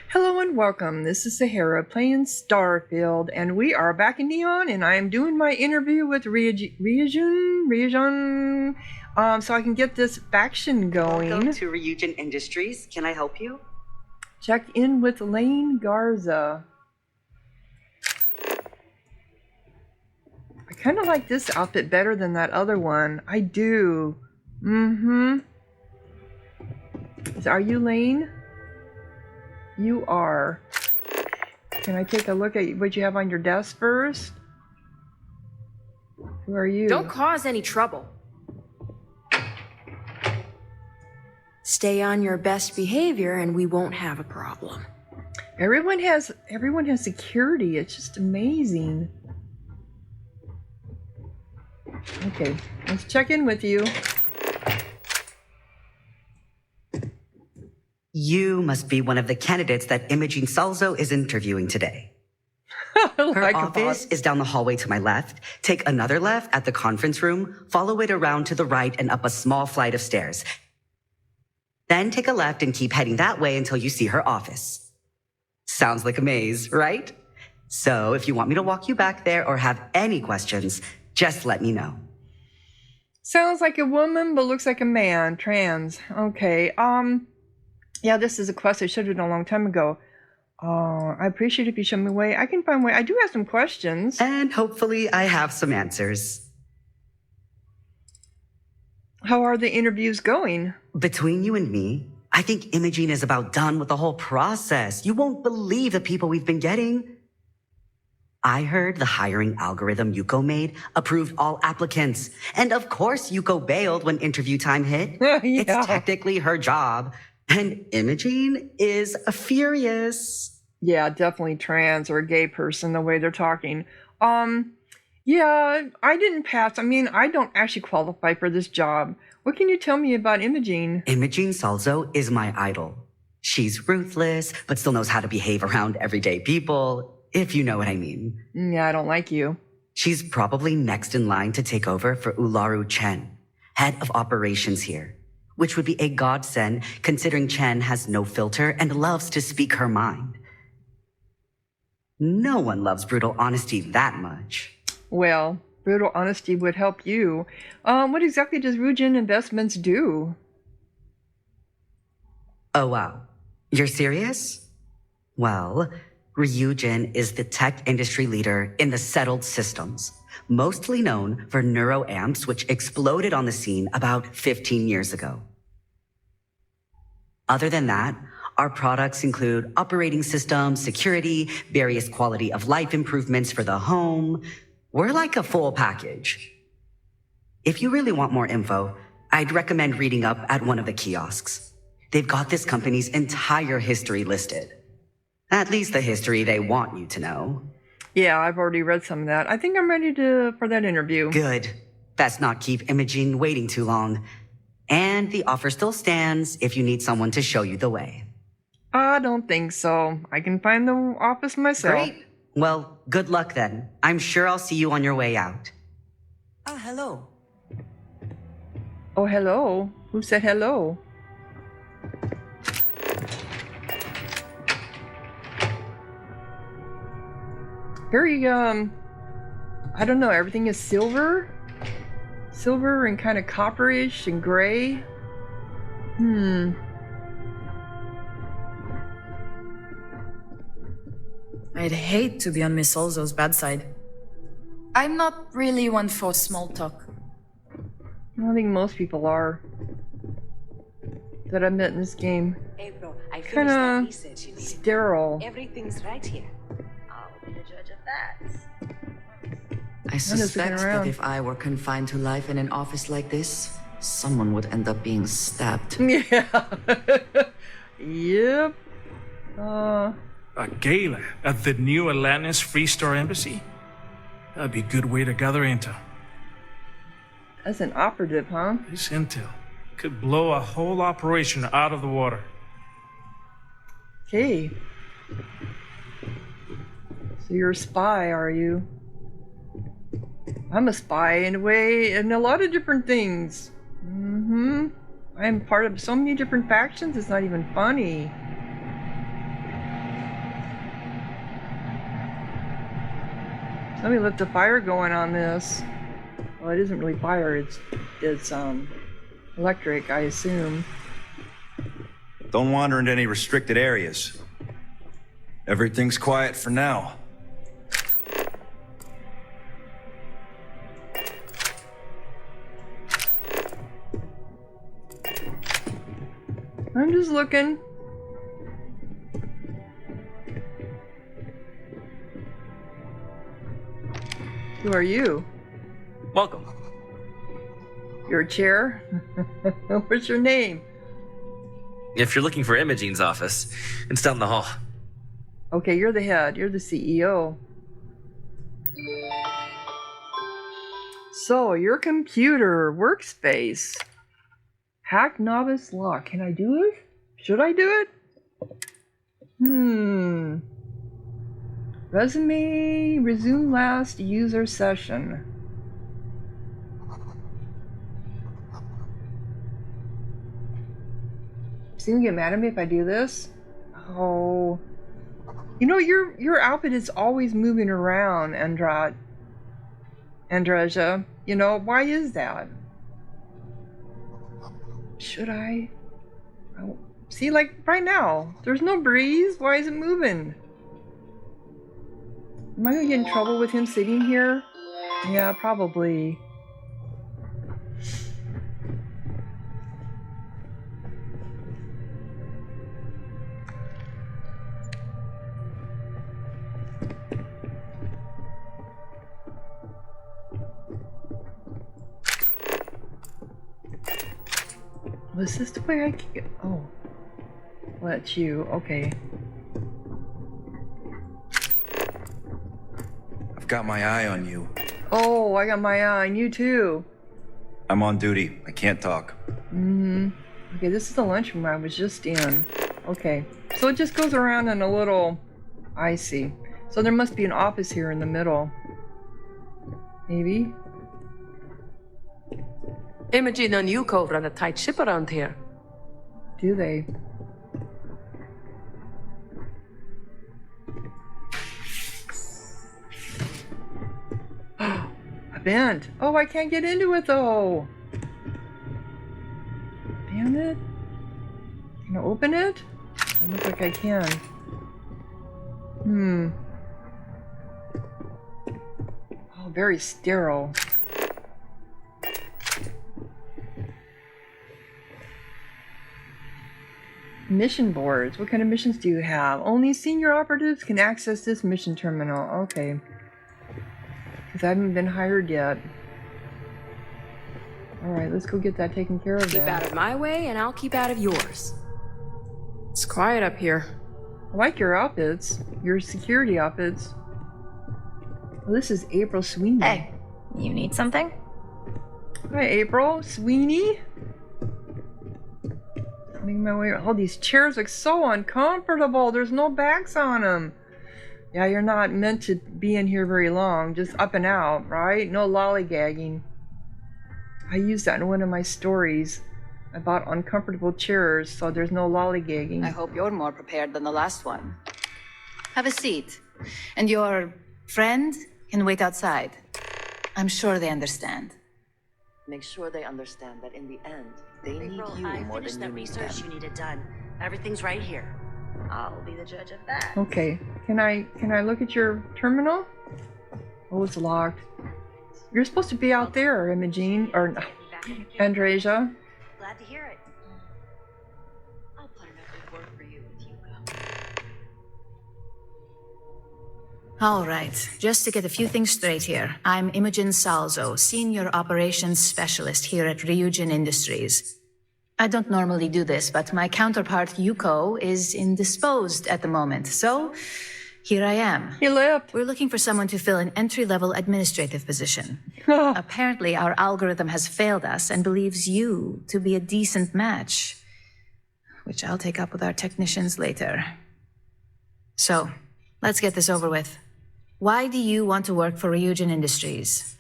Hello and welcome. This is Sahara playing Starfield, and we are back in Neon, and I am doing my interview with Ryugin, so I can get this faction going. Welcome to Ryugin Industries. Can I help you? Check in with Lane Garza. I kind of like this outfit better than that other one. I do. Are you Lane? You are. Can I take a look at what you have on your desk first? Who are you? Don't cause any trouble. Stay on your best behavior and we won't have a problem. Everyone has security. It's just amazing. Okay, let's check in with you. You must be one of the candidates that Imogene Salzo is interviewing today. Her office is down the hallway to my left. Take another left at the conference room, follow it around to the right and up a small flight of stairs. Then take a left and keep heading that way until you see her office. Sounds like a maze, right? So if you want me to walk you back there or have any questions, just let me know. Sounds like a woman, but looks like a man. Trans. Okay. Yeah, this is a quest I should have done a long time ago. I appreciate if you show me the way. I can find a way. I do have some questions. And hopefully I have some answers. How are the interviews going? Between you and me, I think Imogene is about done with the whole process. You won't believe the people we've been getting. I heard the hiring algorithm Yuko made approved all applicants. And of course Yuko bailed when interview time hit. Yeah. It's technically her job. And Imogene is furious. Yeah, definitely trans or a gay person, the way they're talking. Yeah, I didn't pass. I mean, I don't actually qualify for this job. What can you tell me about Imogene? Imogene Salzo is my idol. She's ruthless, but still knows how to behave around everyday people, if you know what I mean. Yeah, I don't like you. She's probably next in line to take over for Ularu Chen, head of operations here. Which would be a godsend considering Chen has no filter and loves to speak her mind. No one loves brutal honesty that much. Well, brutal honesty would help you. What exactly does Ryugin Investments do? Oh wow, you're serious? Well, Ryugin is the tech industry leader in the settled systems, mostly known for neuroamps, which exploded on the scene about 15 years ago. Other than that, our products include operating systems, security, various quality of life improvements for the home. We're like a full package. If you really want more info, I'd recommend reading up at one of the kiosks. They've got this company's entire history listed. At least the history they want you to know. Yeah, I've already read some of that. I think I'm ready for that interview. Good. Best not keep Imogene waiting too long. And the offer still stands if you need someone to show you the way. I don't think so. I can find the office myself. Great. Well, good luck then. I'm sure I'll see you on your way out. Ah, hello. Oh, hello. Who said hello? Very, I don't know, everything is silver? Silver and kind of copperish and gray. I'd hate to be on Miss Salzo's bad side. I'm not really one for small talk. I don't think most people are that I've met in this game. Hey bro, I finished Kinda that research you needed. sterile. Everything's right here. I'll be the judge of that. I suspect that if I were confined to life in an office like this, someone would end up being stabbed. Yeah. Yep. A gala at the new Atlantis Free Star Embassy? That'd be a good way to gather intel. That's an operative, huh? This intel could blow a whole operation out of the water. Okay. So you're a spy, are you? I'm a spy in a way, in a lot of different things. I'm part of so many different factions, it's not even funny. Let me lift the fire going on this. Well, it isn't really fire, it's electric, I assume. Don't wander into any restricted areas. Everything's quiet for now. I'm just looking. Who are you? Welcome. Your chair? What's your name? If you're looking for Imogene's office, it's down the hall. Okay, you're the head. You're the CEO. So, your computer workspace. Hack novice lock. Can I do it? Should I do it? Resume, resume last user session. Is he gonna get mad at me if I do this? Oh. You know, your outfit is always moving around, Andreja. You know, why is that? Should I? Oh, see, like right now, there's no breeze. Why is it moving? Am I gonna get in trouble with him sitting here? Yeah, probably. Was this the way I can get? Oh. Well, that's you. Okay. I've got my eye on you. Oh, I got my eye on you too. I'm on duty. I can't talk. Okay, this is the lunchroom I was just in. Okay. So it just goes around in a little... I see. So there must be an office here in the middle. Maybe? Imogen and Yuko run a tight ship around here. Do they? A vent. Oh, I can't get into it though. Damn it. Can I open it? It looks like I can. Oh, very sterile. Mission boards. What kind of missions do you have? Only senior operatives can access this mission terminal. Okay. Because I haven't been hired yet. Alright, let's go get that taken care of Keep then. out of my way, and I'll keep out of yours. It's quiet up here. I like your outfits. Your security outfits. Well, this is April Sweeney. Hey, you need something? Hi, April. Sweeney? Making my way. Oh, these chairs look so uncomfortable. There's no backs on them. Yeah, you're not meant to be in here very long. Just up and out, right? No lollygagging. I used that in one of my stories. I bought uncomfortable chairs, so there's no lollygagging. I hope you're more prepared than the last one. Have a seat. And your friend can wait outside. I'm sure they understand. Make sure they understand that in the end, they need April, you I more finished than that you need research them. you needed done. Everything's right here. I'll be the judge of that. Okay. Can I look at your terminal? Oh, it's locked. You're supposed to be out there, Imogene, or Andreja. Glad to hear it. I'll put in a good word for you with Yuko. All right, just to get a few things straight here. I'm Imogen Salzo, Senior Operations Specialist here at Ryugin Industries. I don't normally do this, but my counterpart Yuko is indisposed at the moment, so here I am. He left. We're looking for someone to fill an entry-level administrative position. Apparently, our algorithm has failed us and believes you to be a decent match, which I'll take up with our technicians later. So, let's get this over with. Why do you want to work for Ryugin Industries?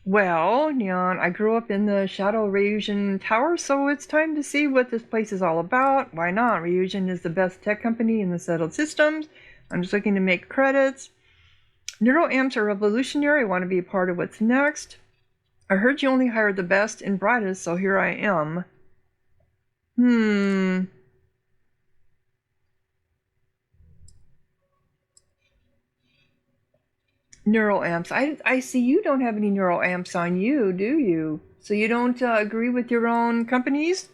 Well, Neon, I grew up in the Shadow Ryugin Tower, so it's time to see what this place is all about. Why not? Ryugin is the best tech company in the settled systems. I'm just looking to make credits. Neuroamps are revolutionary. I want to be a part of what's next. I heard you only hire the best and brightest, so here I am. Neural amps. I see you don't have any neural amps on you, do you? So you don't agree with your own companies?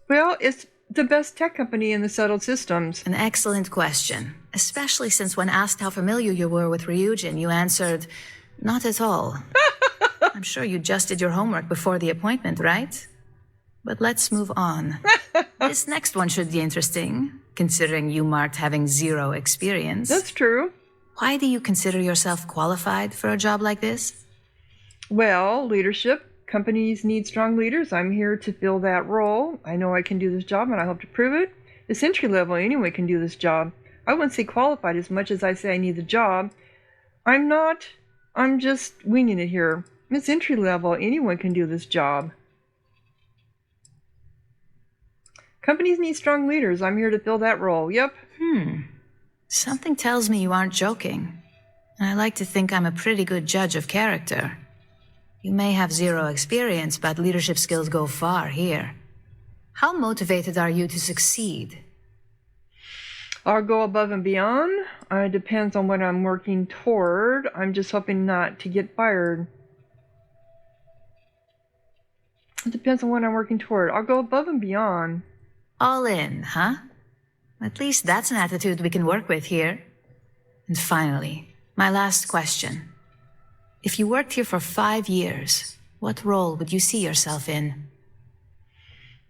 Well, it's the best tech company in the settled systems. An excellent question, especially since when asked how familiar you were with Ryugin, you answered, not at all. I'm sure you just did your homework before the appointment, right? But let's move on. This next one should be interesting, considering you marked having 0 experience. That's true. Why do you consider yourself qualified for a job like this? Well, leadership. Companies need strong leaders. I'm here to fill that role. I know I can do this job, and I hope to prove it. It's entry level. Anyone can do this job. I wouldn't say qualified as much as I say I need the job. I'm not. I'm just winging it here. It's entry level. Anyone can do this job. Companies need strong leaders. I'm here to fill that role. Yep. Something tells me you aren't joking. And I like to think I'm a pretty good judge of character. You may have 0 experience, but leadership skills go far here. How motivated are you to succeed? I'll go above and beyond. It depends on what I'm working toward. I'm just hoping not to get fired. It depends on what I'm working toward. I'll go above and beyond. All in, huh? At least that's an attitude we can work with here. And finally, my last question. If you worked here for 5 years, what role would you see yourself in?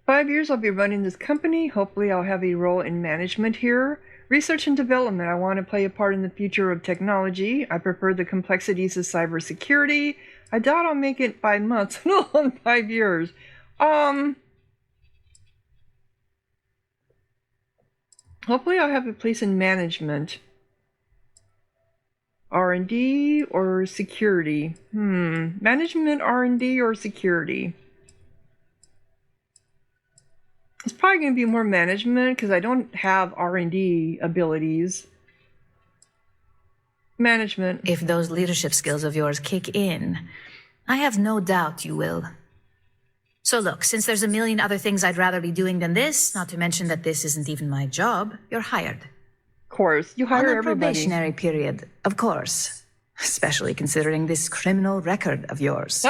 5 years I'll be running this company. Hopefully I'll have a role in management here. Research and development. I want to play a part in the future of technology. I prefer the complexities of cybersecurity. I doubt I'll make it 5 months, no, in 5 years. Hopefully I'll have a place in management. R&D or security? Management, R&D, or security? It's probably going to be more management because I don't have R&D abilities. Management. If those leadership skills of yours kick in, I have no doubt you will. So look, since there's a million other things I'd rather be doing than this, not to mention that this isn't even my job, you're hired. Of course, you hire everybody. On a probationary period, of course. Especially considering this criminal record of yours.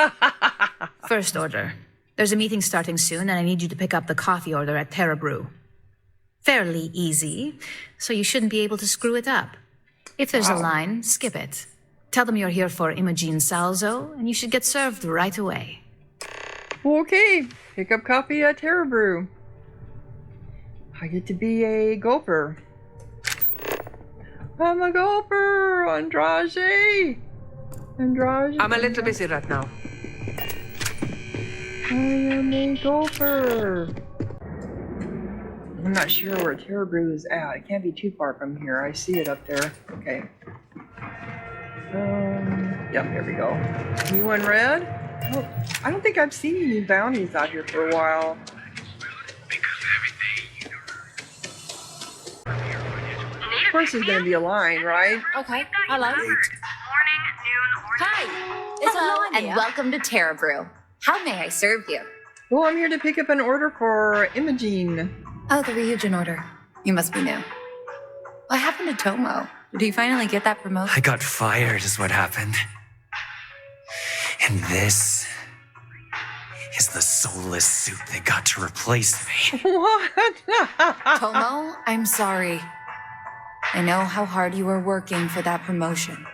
First order. There's a meeting starting soon, and I need you to pick up the coffee order at Terra Brew. Fairly easy, so you shouldn't be able to screw it up. If there's a line, skip it. Tell them you're here for Imogen Salzo, and you should get served right away. Okay, pick up coffee at Terra Brew. I get to be a gopher. I'm a gopher, Andrade. I'm a little busy right now. I am a gopher. I'm not sure where Terra Brew is at. It can't be too far from here. I see it up there. Okay. Yep, here we go. New one red? Oh, I don't think I've seen any bounties out here for a while. Of course there's gonna be a line, right? Okay, hello. Hi, hello, and welcome to Terra Brew. How may I serve you? Well, I'm here to pick up an order for Imogen. Oh, the Ryugin order. You must be new. What happened to Tomo? Did he finally get that promotion? I got fired is what happened. And this is the soulless suit they got to replace me. What? Tomo, I'm sorry. I know how hard you were working for that promotion.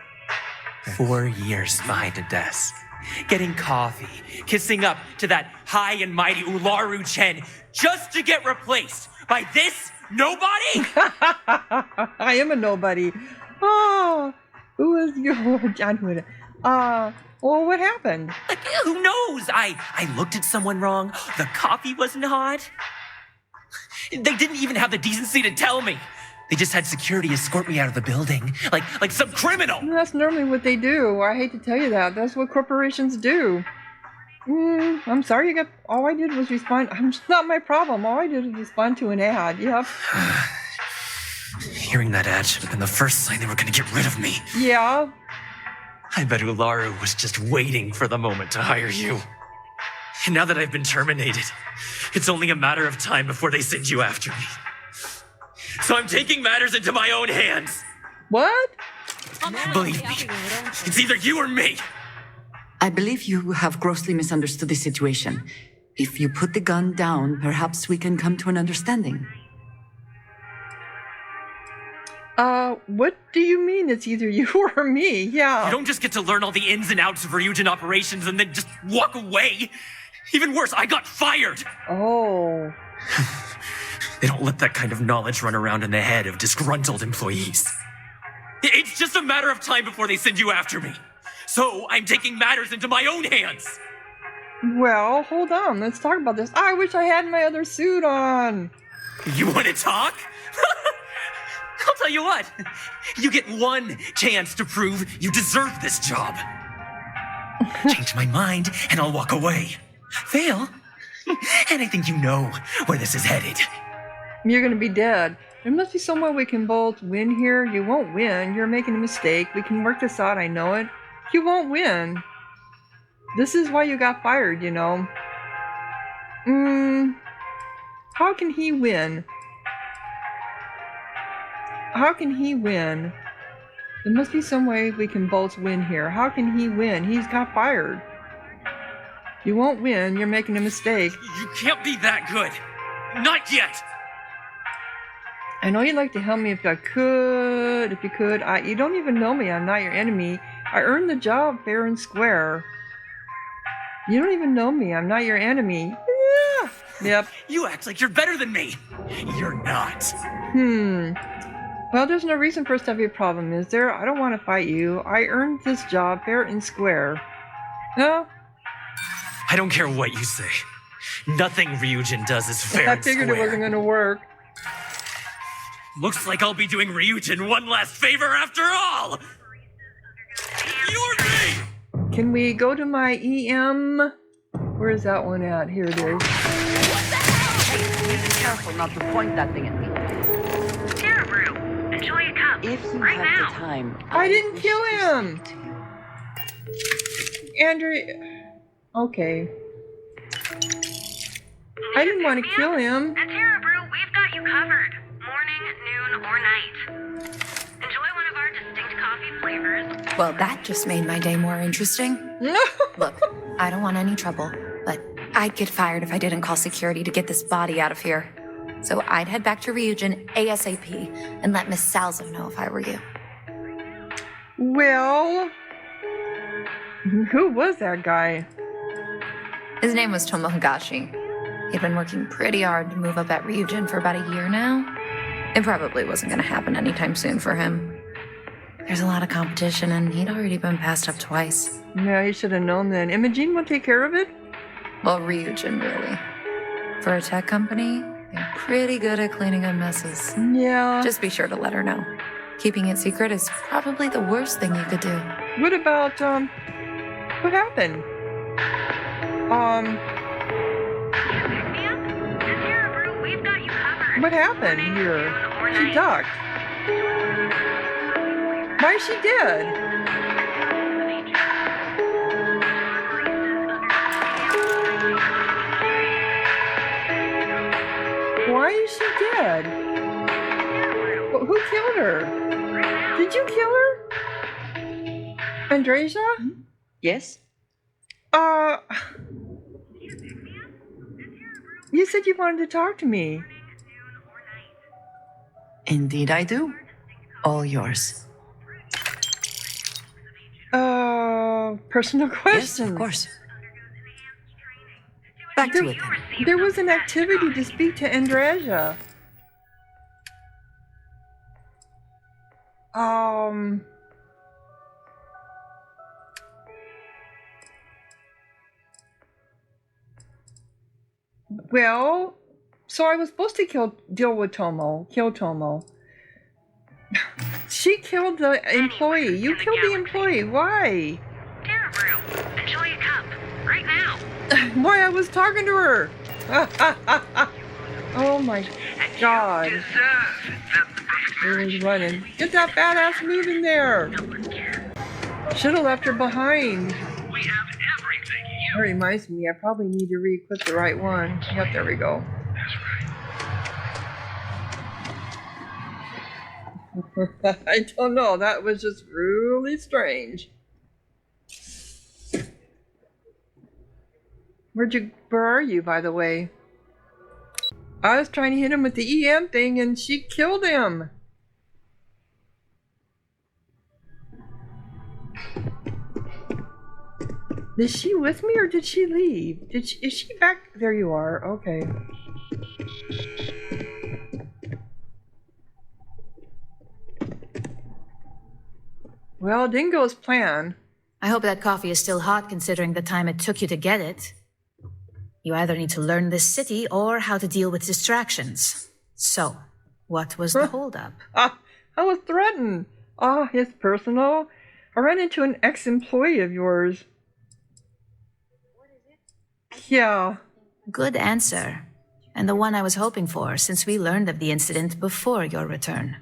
4 years behind a desk, getting coffee, kissing up to that high and mighty Ularu Chen just to get replaced by this nobody? I am a nobody. Oh, who is your John? Well, what happened? Like, who knows? I looked at someone wrong. The coffee wasn't hot. They didn't even have the decency to tell me. They just had security escort me out of the building, like some criminal. That's normally what they do. I hate to tell you that. That's what corporations do. I'm sorry. All I did was respond. It's not my problem. All I did was respond to an ad. Yep. Hearing that ad should have been the first sign they were gonna get rid of me. Yeah. I bet Ularu was just waiting for the moment to hire you. And now that I've been terminated, it's only a matter of time before they send you after me. So I'm taking matters into my own hands. What? Believe me, it's either you or me. I believe you have grossly misunderstood the situation. If you put the gun down, perhaps we can come to an understanding. What do you mean it's either you or me? Yeah. You don't just get to learn all the ins and outs of Ryugin operations and then just walk away. Even worse, I got fired. Oh. They don't let that kind of knowledge run around in the head of disgruntled employees. It's just a matter of time before they send you after me. So I'm taking matters into my own hands. Well, hold on. Let's talk about this. I wish I had my other suit on. You want to talk? I'll tell you what. You get one chance to prove you deserve this job. Change my mind and I'll walk away. Fail, and I think you know where this is headed. You're gonna be dead. There must be some way we can both win here. You won't win. You're making a mistake. We can work this out. I know it. You won't win. This is why you got fired, you know. How can he win? How can he win? There must be some way we can both win here. How can he win? He's got fired. You won't win. You're making a mistake. You can't be that good. Not yet. I know you'd like to help me if I could. If you could. You don't even know me. I'm not your enemy. I earned the job fair and square. You don't even know me. I'm not your enemy. Yeah. Yep. You act like you're better than me. You're not. Well, there's no reason for us to have a problem, is there? I don't want to fight you. I earned this job fair and square. No? I don't care what you say. Nothing Ryugin does is fair and square. I figured it wasn't going to work. Looks like I'll be doing Ryugin one last favor after all! You or me! Can we go to my EM? Where is that one at? Here it is. Be careful not to point that thing at me. Enjoy a cup. If you right have now. the time. I didn't kill him! Andrew... Okay. I didn't want to kill him. At Terra Brew, we've got you covered. Morning, noon, or night. Enjoy one of our distinct coffee flavors. Well, that just made my day more interesting. Look, I don't want any trouble, but I'd get fired if I didn't call security to get this body out of here. So I'd head back to Ryugin ASAP and let Miss Salzo know if I were you. Well... Who was that guy? His name was Tomo Higashi. He'd been working pretty hard to move up at Ryugin for about a year now. It probably wasn't going to happen anytime soon for him. There's a lot of competition, and he'd already been passed up twice. Yeah, you should have known then. Imogene will take care of it? Well, Ryugin, really. For a tech company, they're pretty good at cleaning up messes. Yeah. Just be sure to let her know. Keeping it secret is probably the worst thing you could do. What about, what happened? What happened here? She ducked. Why is she dead? Why is she dead? Who killed her? Did you kill her? Andreja? Yes? You said you wanted to talk to me. Indeed I do. All yours. Personal questions. Yes, of course. Back to it then. There was an activity to speak to Andreja. Well, so I was supposed to kill Tomo. She killed the employee. You killed the employee. Why? Terra Brew, enjoy a cup. Right now. Why, I was talking to her. Oh my. At God. He was running. Get that badass moving there. Should have left her behind. That reminds me, I probably need to re-equip the right one. Yep, there we go. I don't know. That was just really strange. Where are you, by the way? I was trying to hit him with the EM thing and she killed him. Is she with me or did she leave? Is she back? There you are. Okay. Well, it didn't go as planned. I hope that coffee is still hot considering the time it took you to get it. You either need to learn this city or how to deal with distractions. So, what was the holdup? I was threatened. It's personal. I ran into an ex-employee of yours. Yeah. Good answer. And the one I was hoping for, since we learned of the incident before your return.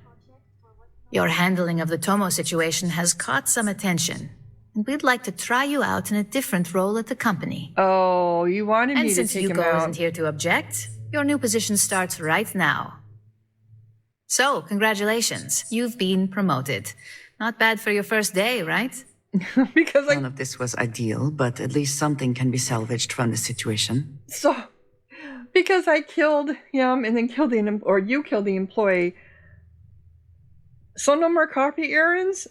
Your handling of the Tomo situation has caught some attention, and we'd like to try you out in a different role at the company. Oh, you wanted me to take him out. And since Yuko isn't here to object, your new position starts right now. So, congratulations. You've been promoted. Not bad for your first day, right? Because none of this was ideal, but at least something can be salvaged from the situation. So, because I killed him and then killed you killed the employee. So no more coffee errands?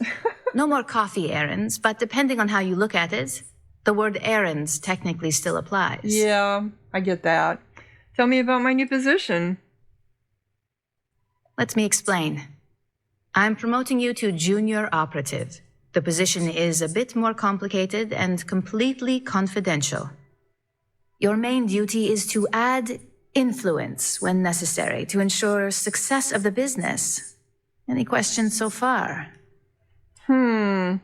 No more coffee errands, but depending on how you look at it, the word errands technically still applies. Yeah, I get that. Tell me about my new position. Let me explain. I'm promoting you to junior operative. The position is a bit more complicated and completely confidential. Your main duty is to add influence when necessary to ensure success of the business. Any questions so far? Why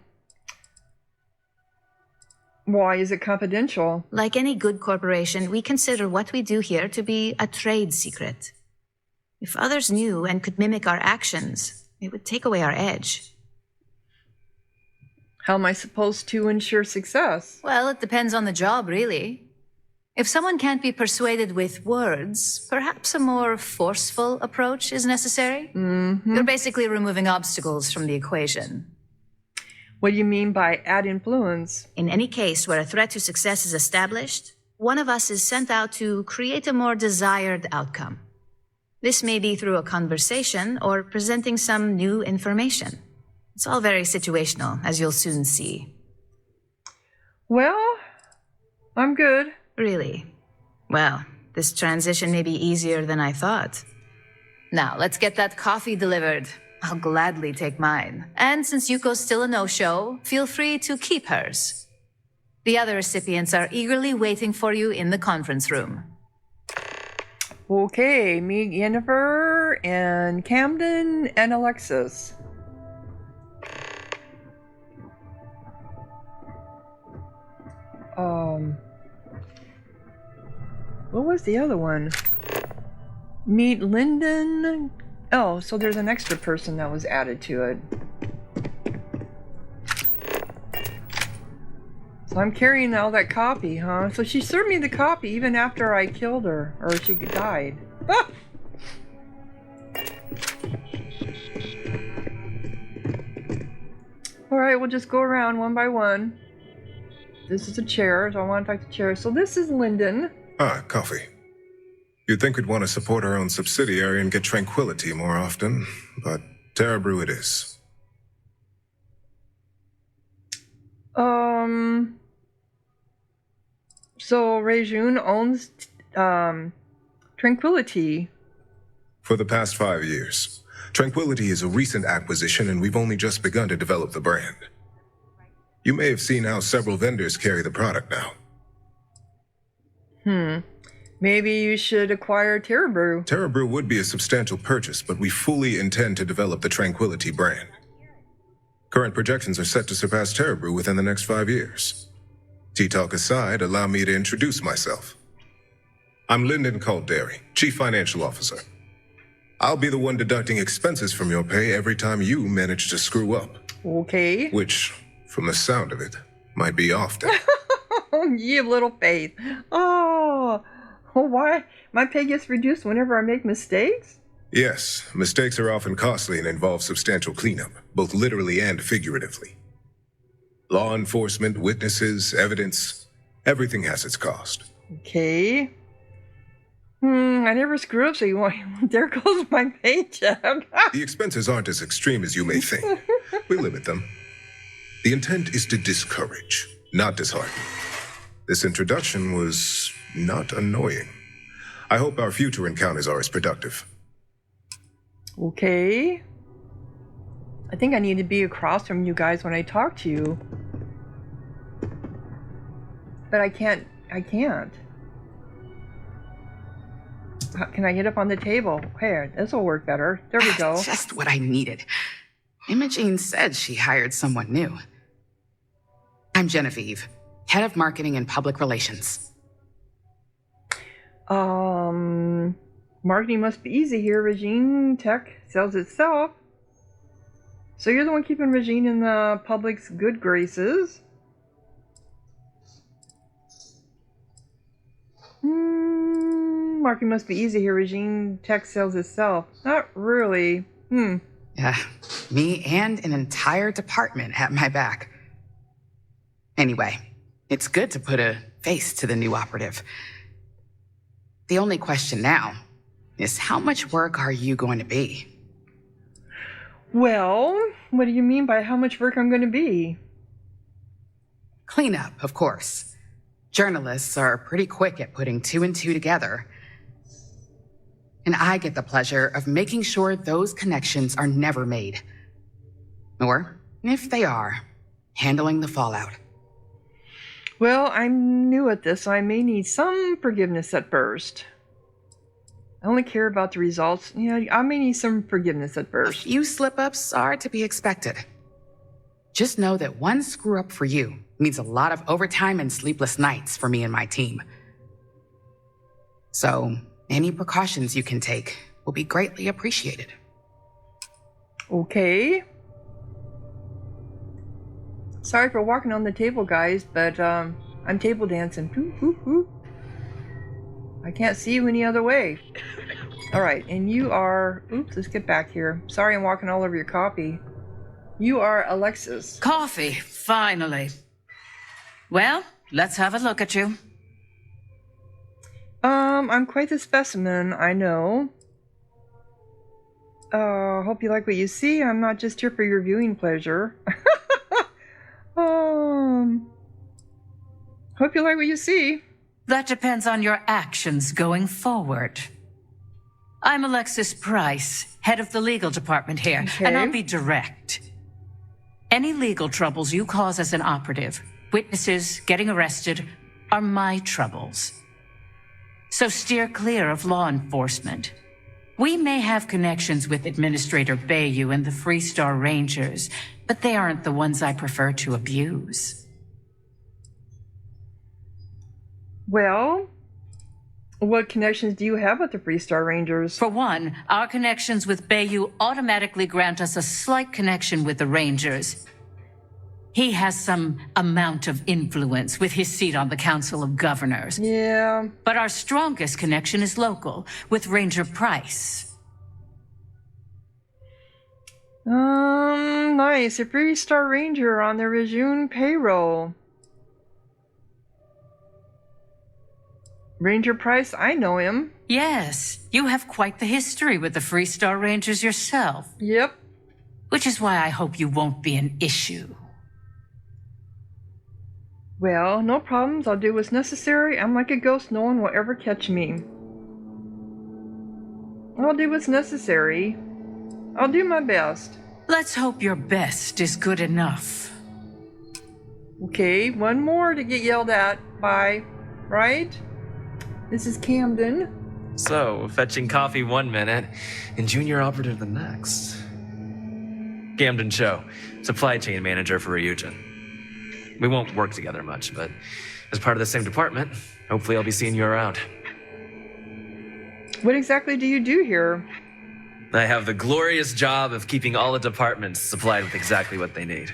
is it confidential? Like any good corporation, we consider what we do here to be a trade secret. If others knew and could mimic our actions, it would take away our edge. How am I supposed to ensure success? Well, it depends on the job, really. If someone can't be persuaded with words, perhaps a more forceful approach is necessary. You're basically removing obstacles from the equation. What do you mean by add influence? In any case where a threat to success is established, one of us is sent out to create a more desired outcome. This may be through a conversation or presenting some new information. It's all very situational, as you'll soon see. Well, I'm good. Really? Well, this transition may be easier than I thought. Now, let's get that coffee delivered. I'll gladly take mine. And since Yuko's still a no-show, feel free to keep hers. The other recipients are eagerly waiting for you in the conference room. Okay, meet Jennifer and Camden and Alexis. What was the other one? Meet Lyndon. Oh, so there's an extra person that was added to it. So I'm carrying all that copy, huh? So she served me the copy even after I killed her, or she died. Ah! Alright, we'll just go around one by one. This is a chair, so I want to talk to chair. So this is Lyndon. Coffee. You'd think we'd want to support our own subsidiary and get tranquility more often, but Terra Brew it is. So Ryugin owns Tranquility. For the past 5 years. Tranquility is a recent acquisition and we've only just begun to develop the brand. You may have seen how several vendors carry the product now. Maybe you should acquire Terra Brew. Terra Brew would be a substantial purchase, but we fully intend to develop the Tranquility brand. Current projections are set to surpass Terra Brew within the next 5 years. Tea talk aside, allow me to introduce myself. I'm Lyndon Calderi, Chief Financial Officer. I'll be the one deducting expenses from your pay every time you manage to screw up. Okay. Which, from the sound of it, might be often. You little faith. Oh, why? My pay gets reduced whenever I make mistakes? Yes, mistakes are often costly and involve substantial cleanup, both literally and figuratively. Law enforcement, witnesses, evidence, everything has its cost. Okay. I never screw up, so you want... There goes my paycheck. The expenses aren't as extreme as you may think. We limit them. The intent is to discourage, not dishearten. This introduction was not annoying. I hope our future encounters are as productive. Okay. I think I need to be across from you guys when I talk to you. But I can't. Can I get up on the table? Here, this will work better. There we go. Just what I needed. Imogene said she hired someone new. I'm Genevieve, head of marketing and public relations. Marketing must be easy here. Ryugin Tech sells itself. So you're the one keeping Ryugin in the public's good graces. Marketing must be easy here. Ryugin Tech sells itself. Not really. Yeah, me and an entire department at my back. Anyway, it's good to put a face to the new operative. The only question now is how much work are you going to be? Well, what do you mean by how much work I'm going to be? Cleanup, of course. Journalists are pretty quick at putting two and two together. And I get the pleasure of making sure those connections are never made. Or, if they are, handling the fallout. Well, I'm new at this, so I may need some forgiveness at first. I only care about the results. I may need some forgiveness at first. A few slip-ups are to be expected. Just know that one screw-up for you means a lot of overtime and sleepless nights for me and my team. So, any precautions you can take will be greatly appreciated. Okay. Sorry for walking on the table, guys, but I'm table dancing. I can't see you any other way. Alright, and you are... Oops, let's get back here. Sorry I'm walking all over your coffee. You are Alexis. Coffee, finally. Well, let's have a look at you. I'm quite the specimen, I know. Hope you like what you see. I'm not just here for your viewing pleasure. Hope you like what you see. That depends on your actions going forward. I'm Alexis Price, head of the legal department here, and I'll be direct. Any legal troubles you cause as an operative, witnesses, getting arrested, are my troubles. So steer clear of law enforcement. We may have connections with Administrator Bayou and the Freestar Rangers, but they aren't the ones I prefer to abuse. Well, what connections do you have with the Freestar Rangers? For one, our connections with Bayou automatically grant us a slight connection with the Rangers. He has some amount of influence with his seat on the Council of Governors. Yeah. But our strongest connection is local, with Ranger Price. Nice. A Freestar Ranger on the Ryugin payroll. Ranger Price, I know him. Yes, you have quite the history with the Freestar Rangers yourself. Yep. Which is why I hope you won't be an issue. Well, no problems. I'll do what's necessary. I'm like a ghost. No one will ever catch me. I'll do what's necessary. I'll do my best. Let's hope your best is good enough. Okay, one more to get yelled at by, right? This is Camden. So, fetching coffee 1 minute and junior operative the next. Camden Cho, supply chain manager for Ryugin. We won't work together much, but as part of the same department, hopefully I'll be seeing you around. What exactly do you do here? I have the glorious job of keeping all the departments supplied with exactly what they need.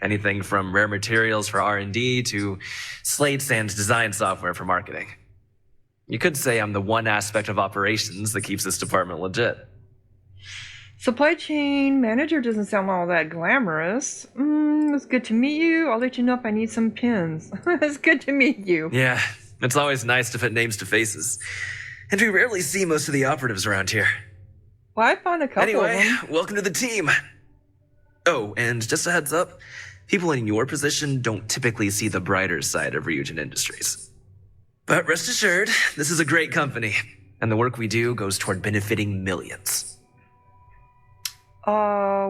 Anything from rare materials for R&D to slates and design software for marketing. You could say I'm the one aspect of operations that keeps this department legit. Supply chain manager doesn't sound all that glamorous. It's good to meet you. I'll let you know if I need some pins. It's good to meet you. Yeah, it's always nice to put names to faces. And we rarely see most of the operatives around here. Well, I found a couple of them. Anyway, welcome to the team. Oh, and just a heads up, people in your position don't typically see the brighter side of Ryugin Industries. But rest assured, this is a great company, and the work we do goes toward benefiting millions.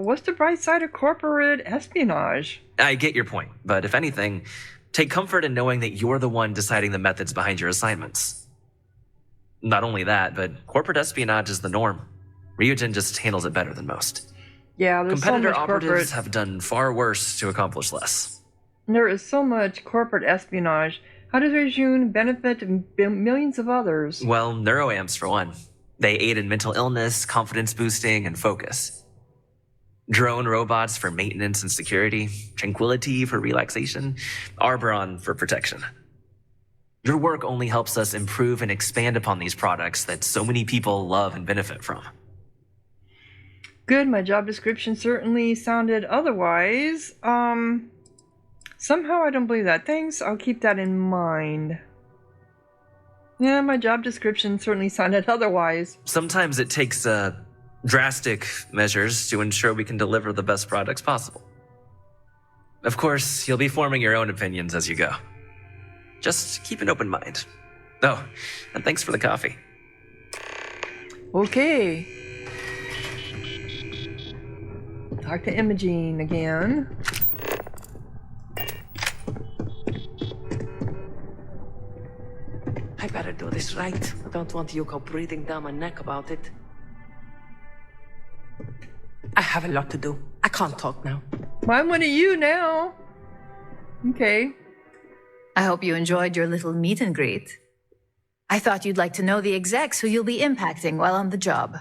What's the bright side of corporate espionage? I get your point, but if anything, take comfort in knowing that you're the one deciding the methods behind your assignments. Not only that, but corporate espionage is the norm. Ryugin just handles it better than most. Yeah, there's Competitor so much operatives have done far worse to accomplish less. There is so much corporate espionage. How does Ryugin benefit millions of others? Well, neuroamps for one. They aid in mental illness, confidence boosting, and focus. Drone robots for maintenance and security, tranquility for relaxation, Arbron for protection. Your work only helps us improve and expand upon these products that so many people love and benefit from. Good, my job description certainly sounded otherwise. Somehow I don't believe that. Thanks, I'll keep that in mind. Yeah, my job description certainly sounded otherwise. Sometimes it takes drastic measures to ensure we can deliver the best products possible. Of course, you'll be forming your own opinions as you go. Just keep an open mind. Oh, and thanks for the coffee. Okay. Talk to Imogene again. I better do this right. I don't want Yuko breathing down my neck about it. I have a lot to do. I can't talk now. Well, I'm one of you now. Okay. I hope you enjoyed your little meet and greet. I thought you'd like to know the execs who you'll be impacting while on the job.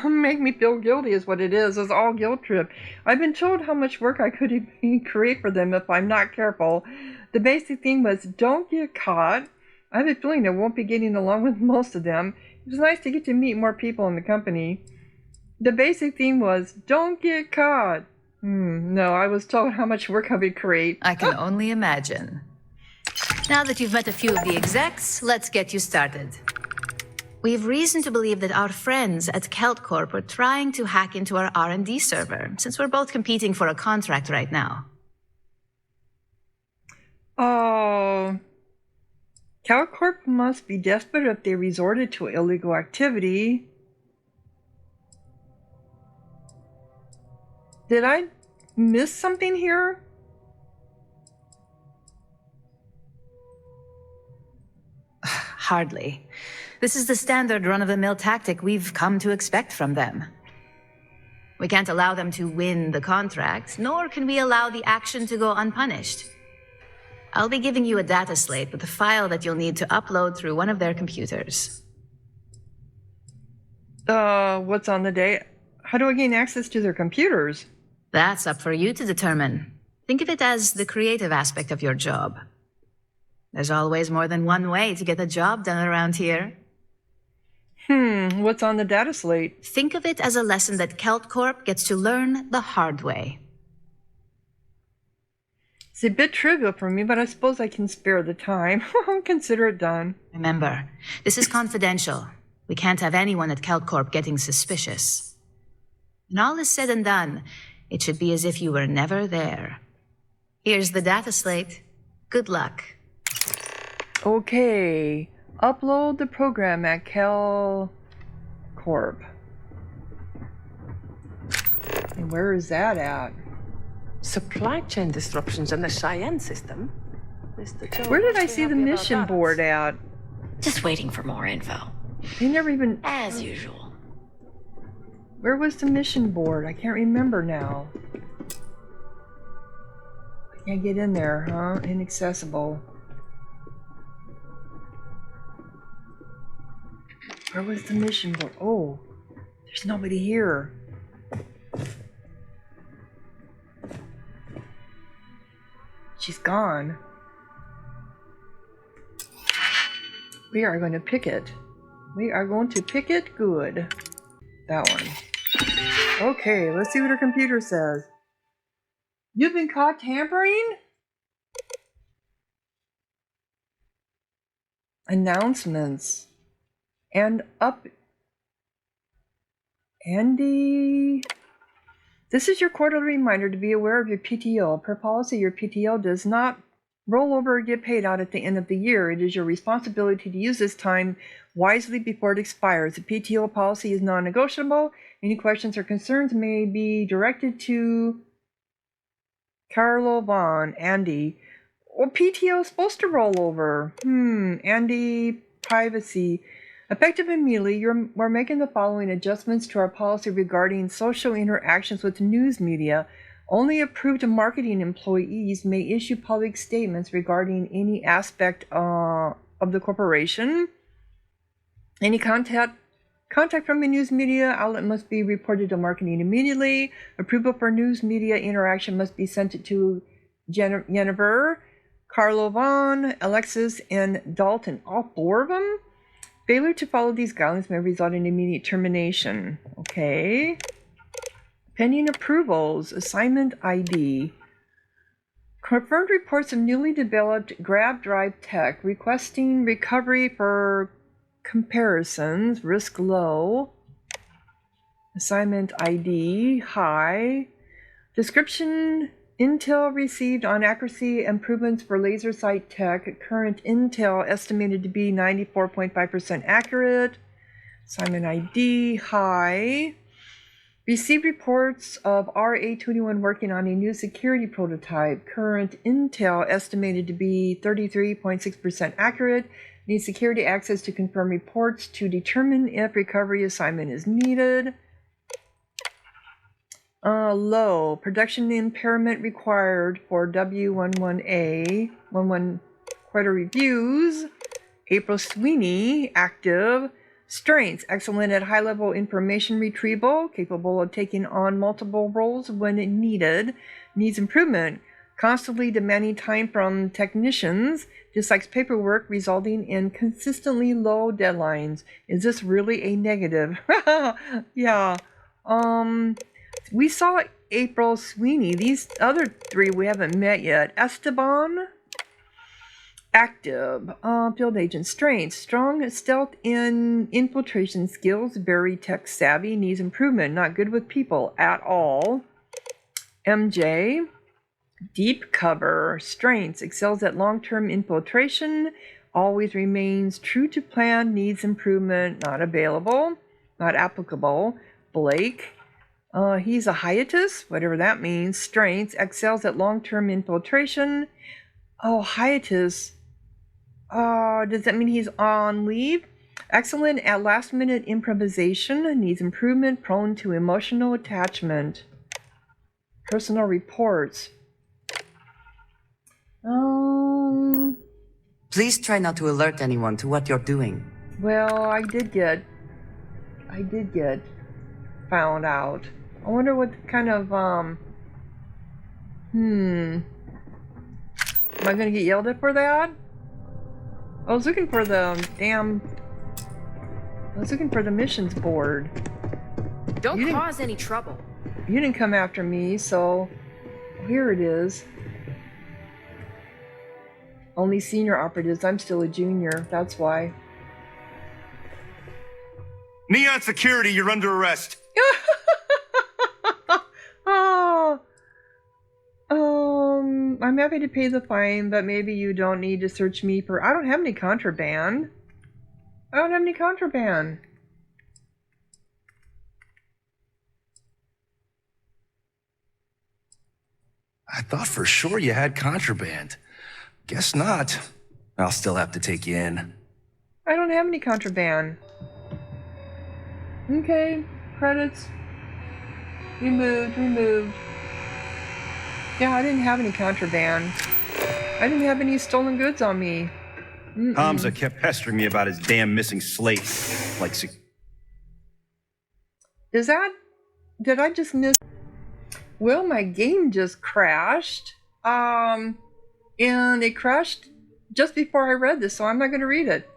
Make me feel guilty is what it is. It's all guilt trip. I've been told how much work I could create for them if I'm not careful. The basic theme was don't get caught. I have a feeling I won't be getting along with most of them. It was nice to get to meet more people in the company. The basic theme was don't get caught. No, I was told how much work I would create. I can only imagine. Now that you've met a few of the execs, let's get you started. We've reason to believe that our friends at Kelt Corp are trying to hack into our R&D server, since we're both competing for a contract right now. Oh, Kelt Corp must be desperate if they resorted to illegal activity. Did I miss something here? Hardly. This is the standard run-of-the-mill tactic we've come to expect from them. We can't allow them to win the contract, nor can we allow the action to go unpunished. I'll be giving you a data slate with a file that you'll need to upload through one of their computers. What's on the day? How do I gain access to their computers? That's up for you to determine. Think of it as the creative aspect of your job. There's always more than one way to get the job done around here. What's on the data slate? Think of it as a lesson that Kelt Corp gets to learn the hard way. It's a bit trivial for me, but I suppose I can spare the time. Consider it done. Remember, this is confidential. We can't have anyone at Kelt Corp getting suspicious. When all is said and done, it should be as if you were never there. Here's the data slate. Good luck. Okay. Upload the program at Kelt Corp. And where is that at? Supply chain disruptions in the Cheyenne system. Mr. Joe, where did I see the mission board at? Just waiting for more info. They never even... As usual. Where was the mission board? I can't remember now. I can't get in there, huh? Inaccessible. Where was the mission board? Oh, There's nobody here. She's gone. We are going to pick it. We are going to pick it good. That one. Okay, let's see what her computer says. You've been caught tampering? Announcements. And up... Andy... This is your quarterly reminder to be aware of your PTO. Per policy, your PTO does not roll over or get paid out at the end of the year. It is your responsibility to use this time wisely before it expires. The PTO policy is non-negotiable. Any questions or concerns may be directed to Carlo Vaughn. Andy. Well, PTO is supposed to roll over. Andy, privacy. Effective immediately, we're making the following adjustments to our policy regarding social interactions with news media. Only approved marketing employees may issue public statements regarding any aspect of the corporation. Any contact from a news media outlet must be reported to marketing immediately. Approval for news media interaction must be sent to Jennifer, Carlo Vaughn, Alexis, and Dalton. All four of them? Failure to follow these guidelines may result in immediate termination. Okay. Pending approvals. Assignment ID. Confirmed reports of newly developed grab drive tech. Requesting recovery for comparisons. Risk low. Assignment ID. High. Description. Intel received on accuracy improvements for laser sight tech. Current intel estimated to be 94.5% accurate. Assignment ID, high. Received reports of RA21 working on a new security prototype. Current intel estimated to be 33.6% accurate. Needs security access to confirm reports to determine if recovery assignment is needed. Low. Production impairment required for W11A. 11 quarter reviews. April Sweeney. Active. Strengths. Excellent at high-level information retrieval. Capable of taking on multiple roles when needed. Needs improvement. Constantly demanding time from technicians. Dislikes paperwork, resulting in consistently low deadlines. Is this really a negative? Yeah. We saw April Sweeney. These other three we haven't met yet. Esteban. Active. Field agent. Strengths. Strong stealth and infiltration skills. Very tech savvy. Needs improvement. Not good with people at all. MJ. Deep cover. Strengths. Excels at long-term infiltration. Always remains true to plan. Needs improvement. Not available. Not applicable. Blake. He's a hiatus, whatever that means. Strengths, excels at long-term infiltration. Oh, hiatus. Does that mean he's on leave? Excellent at last-minute improvisation. Needs improvement, prone to emotional attachment. Personal reports. Please try not to alert anyone to what you're doing. Well, I did get found out. I wonder what kind of, Am I gonna get yelled at for that? I was looking for the missions board. Don't cause any trouble. You didn't come after me, so here it is. Only senior operatives. I'm still a junior. That's why. Neon Security, you're under arrest. I'm happy to pay the fine, but maybe you don't need to search me for... I don't have any contraband. I thought for sure you had contraband. Guess not. I'll still have to take you in. I don't have any contraband. Okay, credits. Removed. Yeah, I didn't have any contraband. I didn't have any stolen goods on me. Hamza kept pestering me about his damn missing slate. Is that... Did I just miss... Well, my game just crashed. And it crashed just before I read this, so I'm not going to read it.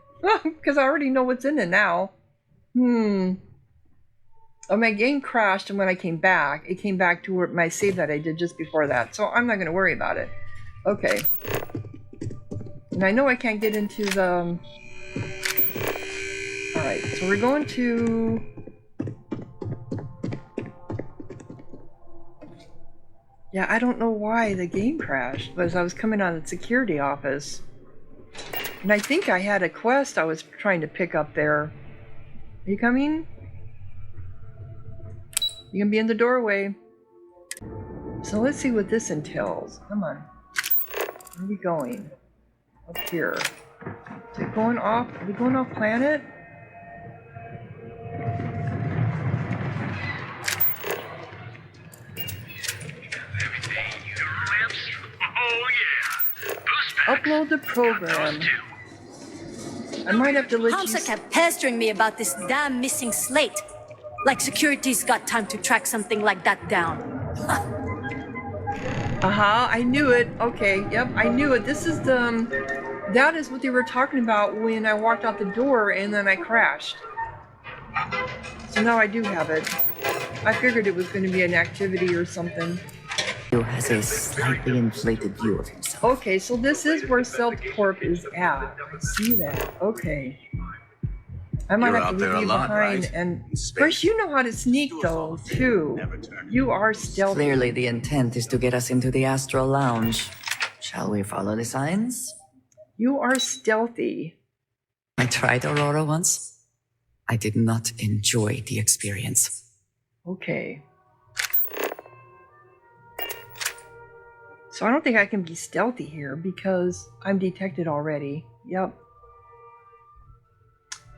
Because I already know what's in it now. Oh, my game crashed, and when I came back, it came back to my save that I did just before that. So I'm not going to worry about it. Okay. And I know I can't get into the... Alright, so we're going to... Yeah, I don't know why the game crashed, but as I was coming out of the security office. And I think I had a quest I was trying to pick up there. Are you coming? You can be in the doorway. So let's see what this entails. Come on. Where are we going? Up here. Is it going off? Are we going off planet? Upload the program. I might have to let Hamza kept pestering me about this damn missing slate. Like security's got time to track something like that down. I knew it. Okay, yep, I knew it. This is the... That is what they were talking about when I walked out the door and then I crashed. So now I do have it. I figured it was going to be an activity or something. He has a slightly inflated view of himself. Okay, so this is where Self-Corp is at. I see that. Okay. I might have to leave you behind, right? And Chris, you know how to sneak though, too. You are stealthy. Clearly the intent is to get us into the Astral Lounge. Shall we follow the signs? You are stealthy. I tried Aurora once. I did not enjoy the experience. Okay. So I don't think I can be stealthy here because I'm detected already. Yep.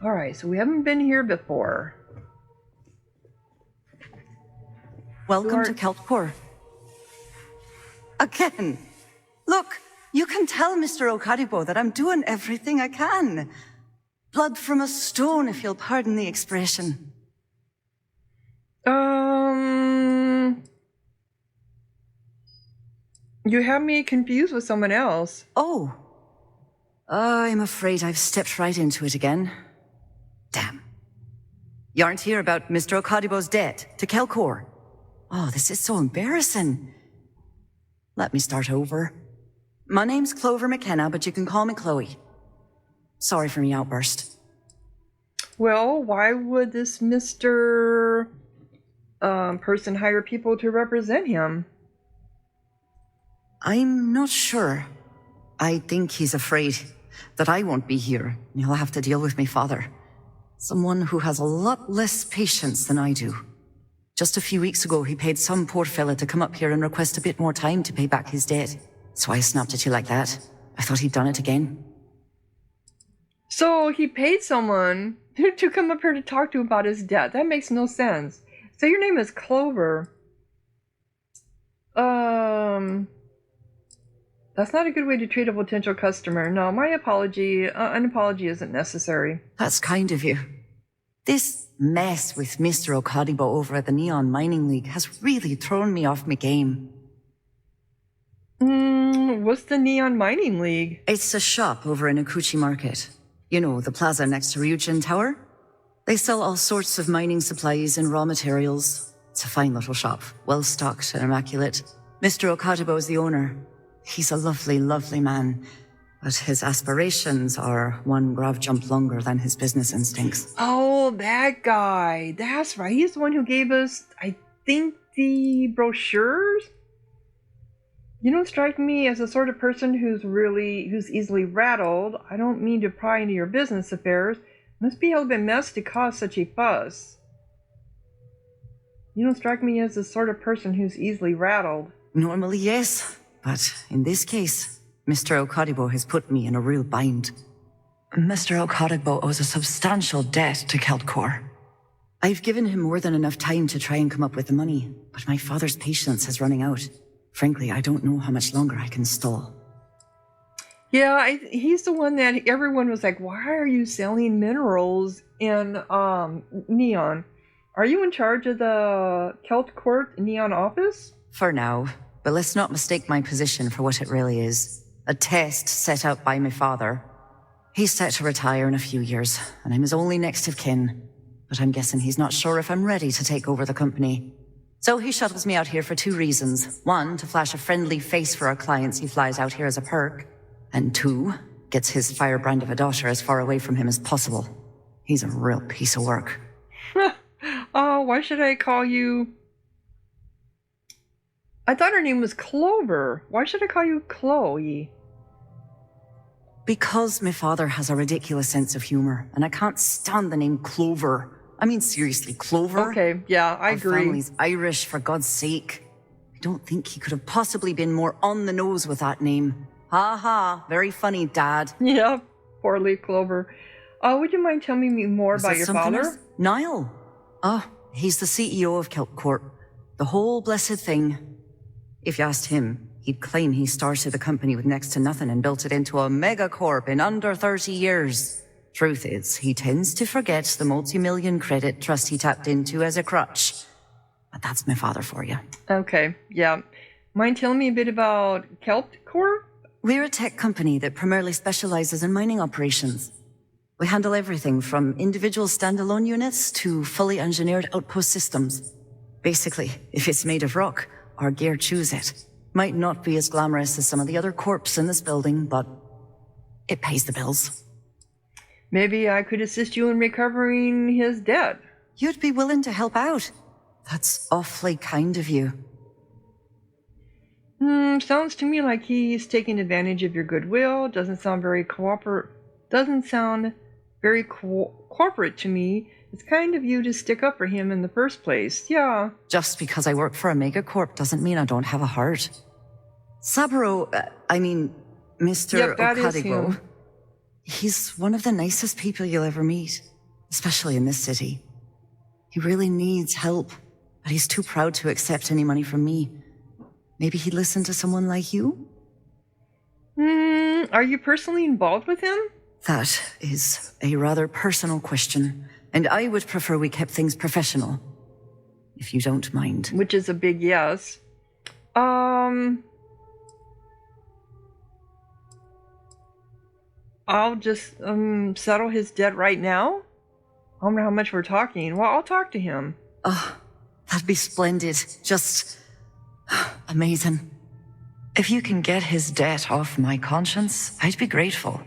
Alright, so we haven't been here before. Welcome to Keltpor. Again! Look, you can tell Mr. Okaribo that I'm doing everything I can. Blood from a stone, if you'll pardon the expression. You have me confused with someone else. Oh. I'm afraid I've stepped right into it again. Damn. You aren't here about Mr. Okadibo's debt to Kelkor. Oh, this is so embarrassing. Let me start over. My name's Clover McKenna, but you can call me Chloe. Sorry for my outburst. Well, why would this Mr. Person hire people to represent him? I'm not sure. I think he's afraid that I won't be here. He'll have to deal with my father. Someone who has a lot less patience than I do. Just a few weeks ago, he paid some poor fella to come up here and request a bit more time to pay back his debt. So I snapped at you like that. I thought he'd done it again. So he paid someone to come up here to talk to him about his debt. That makes no sense. So your name is Clover. That's not a good way to treat a potential customer. No, my apology, an apology isn't necessary. That's kind of you. This mess with Mr. Okadibo over at the Neon Mining League has really thrown me off my game. What's the Neon Mining League? It's a shop over in Akuchi Market. You know, the plaza next to Ryugin Tower? They sell all sorts of mining supplies and raw materials. It's a fine little shop, well-stocked and immaculate. Mr. Okadibo is the owner. He's a lovely, lovely man, but his aspirations are one grav jump longer than his business instincts. Oh, that guy. That's right. He's the one who gave us, I think, the brochures? You don't strike me as the sort of person who's easily rattled. I don't mean to pry into your business affairs. Must be a hell of a mess to cause such a fuss. You don't strike me as the sort of person who's easily rattled. Normally, yes. But in this case, Mr. Okadibo has put me in a real bind. Mr. Okadibo owes a substantial debt to Keltcor. I've given him more than enough time to try and come up with the money, but my father's patience is running out. Frankly, I don't know how much longer I can stall. Yeah, he's the one that everyone was like, why are you selling minerals in Neon? Are you in charge of the Celt Court Neon office? For now, but let's not mistake my position for what it really is. A test set out by my father. He's set to retire in a few years, and I'm his only next of kin. But I'm guessing he's not sure if I'm ready to take over the company. So he shuttles me out here for 2 reasons. 1, to flash a friendly face for our clients he flies out here as a perk. And 2, gets his firebrand of a daughter as far away from him as possible. He's a real piece of work. Oh, why should I call you... I thought her name was Clover. Why should I call you Chloe? Because my father has a ridiculous sense of humor, and I can't stand the name Clover. I mean, seriously, Clover? Okay, yeah, I agree. Our family's Irish, for God's sake. I don't think he could have possibly been more on the nose with that name. Ha ha, very funny, Dad. Yeah, poor Leaf Clover. Would you mind telling me more about your father? Else? Niall. Oh, he's the CEO of Celt Corp. The whole blessed thing. If you asked him, he'd claim he started the company with next to nothing and built it into a megacorp in under 30 years. Truth is, he tends to forget the multi-million credit trust he tapped into as a crutch. But that's my father for you. Okay, yeah. Mind telling me a bit about Celt Corp? We're a tech company that primarily specializes in mining operations. We handle everything from individual standalone units to fully engineered outpost systems. Basically, if it's made of rock, our gear chews it. Might not be as glamorous as some of the other corps in this building, but it pays the bills. Maybe I could assist you in recovering his debt. You'd be willing to help out. That's awfully kind of you. Sounds to me like he's taking advantage of your goodwill. Doesn't sound very corporate to me. It's kind of you to stick up for him in the first place. Yeah. Just because I work for a megacorp doesn't mean I don't have a heart. Saburo, Mr. Okadigo, he's one of the nicest people you'll ever meet, especially in this city. He really needs help, but he's too proud to accept any money from me. Maybe he'd listen to someone like you? Are you personally involved with him? That is a rather personal question, and I would prefer we kept things professional, if you don't mind. Which is a big yes. I'll just settle his debt right now? I don't know how much we're talking. Well, I'll talk to him. Oh, that'd be splendid. Just amazing. If you can get his debt off my conscience, I'd be grateful.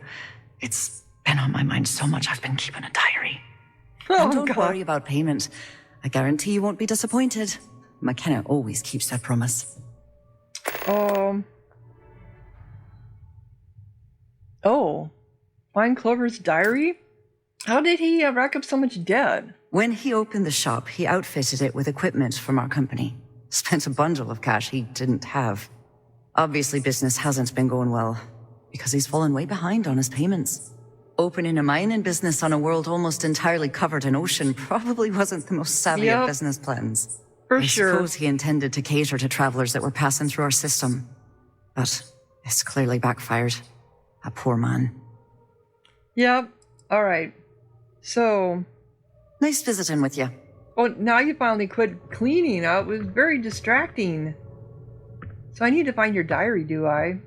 It's been on my mind so much I've been keeping a diary. And don't worry about payment. I guarantee you won't be disappointed. McKenna always keeps that promise. Oh. Find Clover's diary? How did he rack up so much debt? When he opened the shop, he outfitted it with equipment from our company. Spent a bundle of cash he didn't have. Obviously, business hasn't been going well, because he's fallen way behind on his payments. Opening a mining business on a world almost entirely covered in ocean probably wasn't the most savvy of business plans. For I sure. suppose he intended to cater to travelers that were passing through our system. But it's clearly backfired. A poor man. Yep. All right. So... Nice visiting with you. Oh, now you finally quit cleaning up. It was very distracting. So I need to find your diary, do I?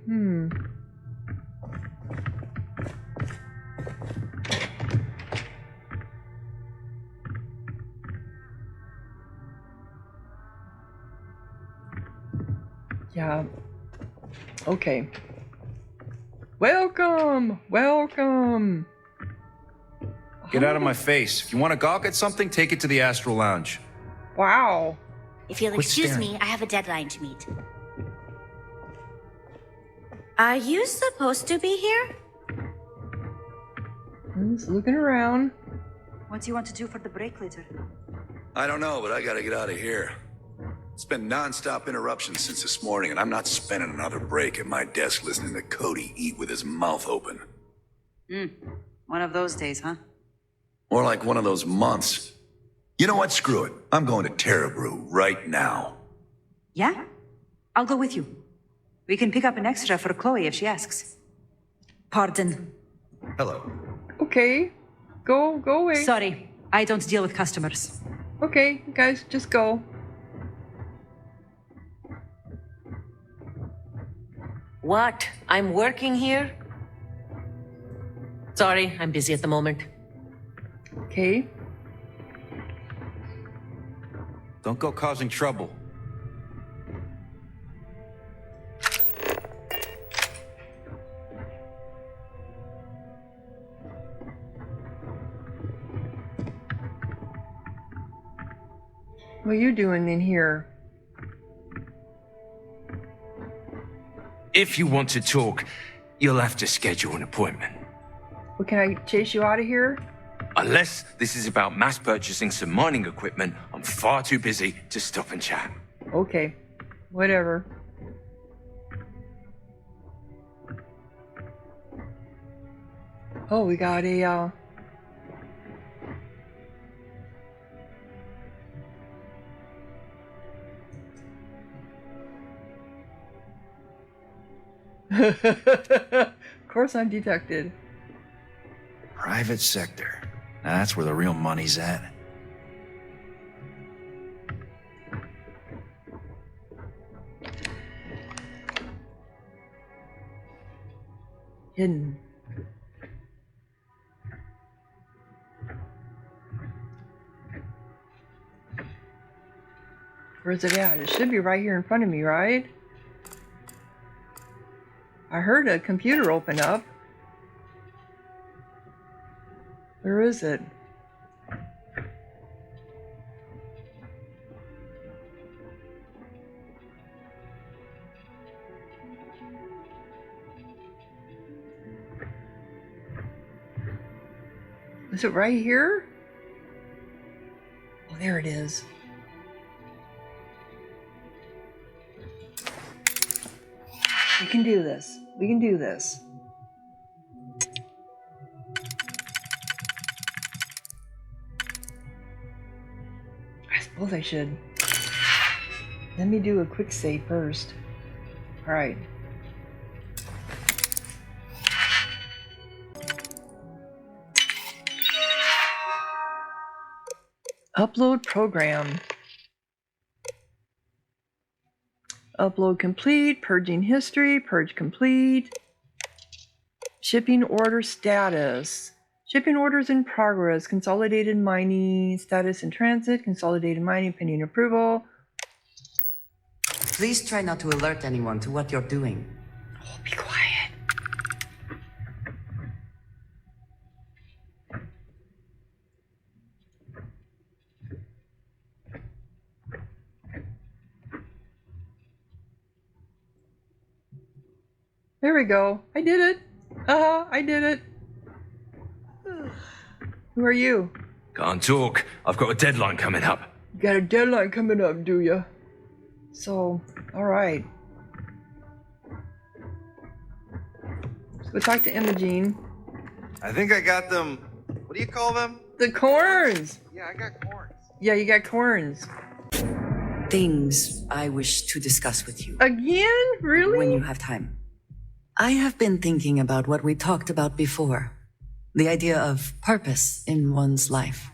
Yeah. Okay. Welcome! Welcome! Get out of my face. If you want to gawk at something, take it to the Astral Lounge. Wow. If you'll excuse me, I have a deadline to meet. Are you supposed to be here? Just looking around. What do you want to do for the break later? I don't know, but I gotta get out of here. It's been non-stop interruptions since this morning, and I'm not spending another break at my desk listening to Cody eat with his mouth open. One of those days, huh? More like one of those months. You know what? Screw it. I'm going to Terrabrew right now. Yeah? I'll go with you. We can pick up an extra for Chloe if she asks. Pardon. Hello. Okay. Go away. Sorry, I don't deal with customers. Okay, guys, just go. What? I'm working here? Sorry, I'm busy at the moment. Okay. Don't go causing trouble. What are you doing in here? If you want to talk, you'll have to schedule an appointment. Well, can I chase you out of here? Unless this is about mass purchasing some mining equipment, I'm far too busy to stop and chat. Okay. Whatever. Oh, we got a, Of course I'm detected. Private sector. Now that's where the real money's at. Hidden. Where's it at? It should be right here in front of me, right? I heard a computer open up. Where is it? Is it right here? Oh, there it is. We can do this. We can do this. I suppose I should. Let me do a quick save first. All right. Upload program. Upload complete, purging history, purge complete. Shipping order status. Shipping orders in progress, consolidated mining status in transit, consolidated mining pending approval. Please try not to alert anyone to what you're doing. Oh, be quiet. There we go. I did it. I did it. Who are you? Can't talk. I've got a deadline coming up. You got a deadline coming up, do ya? So, alright. Let's go talk to Imogene. I think I got them. What do you call them? The corns! Yeah, I got corns. Yeah, you got corns. Things I wish to discuss with you. Again? Really? When you have time. I have been thinking about what we talked about before. The idea of purpose in one's life.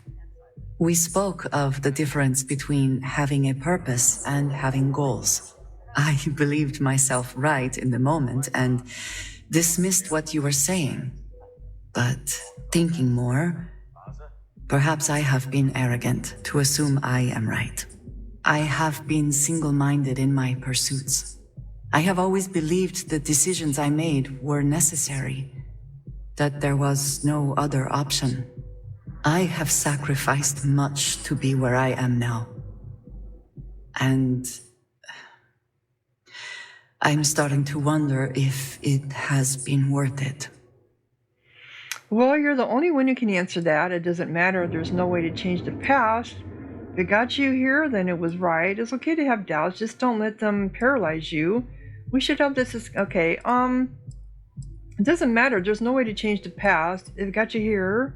We spoke of the difference between having a purpose and having goals. I believed myself right in the moment and dismissed what you were saying. But thinking more, perhaps I have been arrogant to assume I am right. I have been single-minded in my pursuits. I have always believed the decisions I made were necessary, that there was no other option. I have sacrificed much to be where I am now. And I'm starting to wonder if it has been worth it. Well, you're the only one who can answer that. It doesn't matter. There's no way to change the past. If it got you here, then it was right. It's okay to have doubts. Just don't let them paralyze you. We should have this. Okay. It doesn't matter. There's no way to change the past. If it got you here.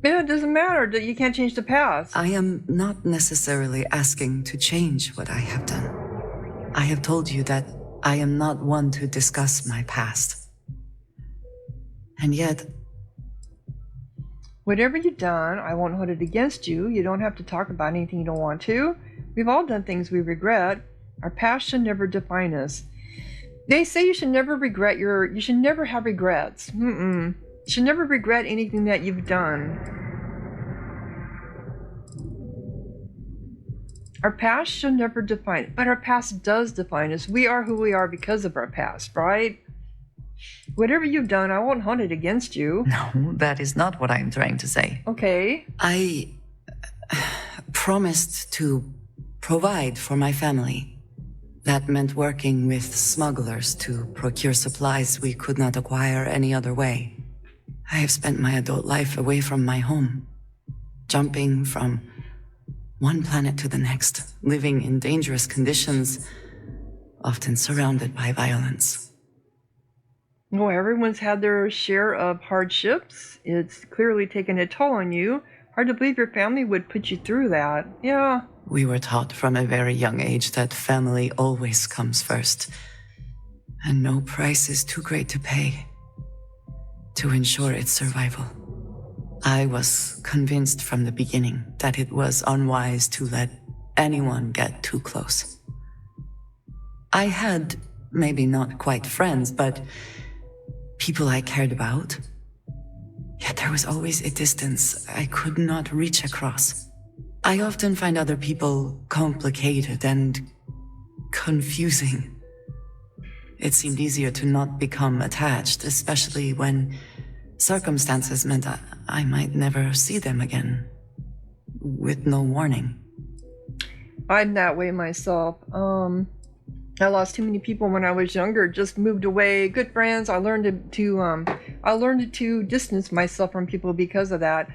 Yeah, it doesn't matter that you can't change the past. I am not necessarily asking to change what I have done. I have told you that I am not one to discuss my past. And yet, Whatever you've done, I won't hold it against you. You don't have to talk about anything you don't want to. We've all done things we regret. Our past should never define us. They say you should never you should never have regrets. You should never regret anything that you've done. Our past should never define, but our past does define us. We are who we are because of our past, right? Whatever you've done, I won't hold it against you. No, that is not what I'm trying to say. Okay. I promised to provide for my family. That meant working with smugglers to procure supplies we could not acquire any other way. I have spent my adult life away from my home, jumping from one planet to the next, living in dangerous conditions, often surrounded by violence. Well, everyone's had their share of hardships. It's clearly taken a toll on you. Hard to believe your family would put you through that. Yeah. We were taught from a very young age that family always comes first, and no price is too great to pay to ensure its survival. I was convinced from the beginning that it was unwise to let anyone get too close. I had, maybe not quite friends, but people I cared about. Yet there was always a distance I could not reach across. I often find other people complicated and confusing. It seemed easier to not become attached, especially when circumstances meant I might never see them again, with no warning. I'm that way myself. I lost too many people when I was younger, just moved away. Good friends. I learned to distance myself from people because of that.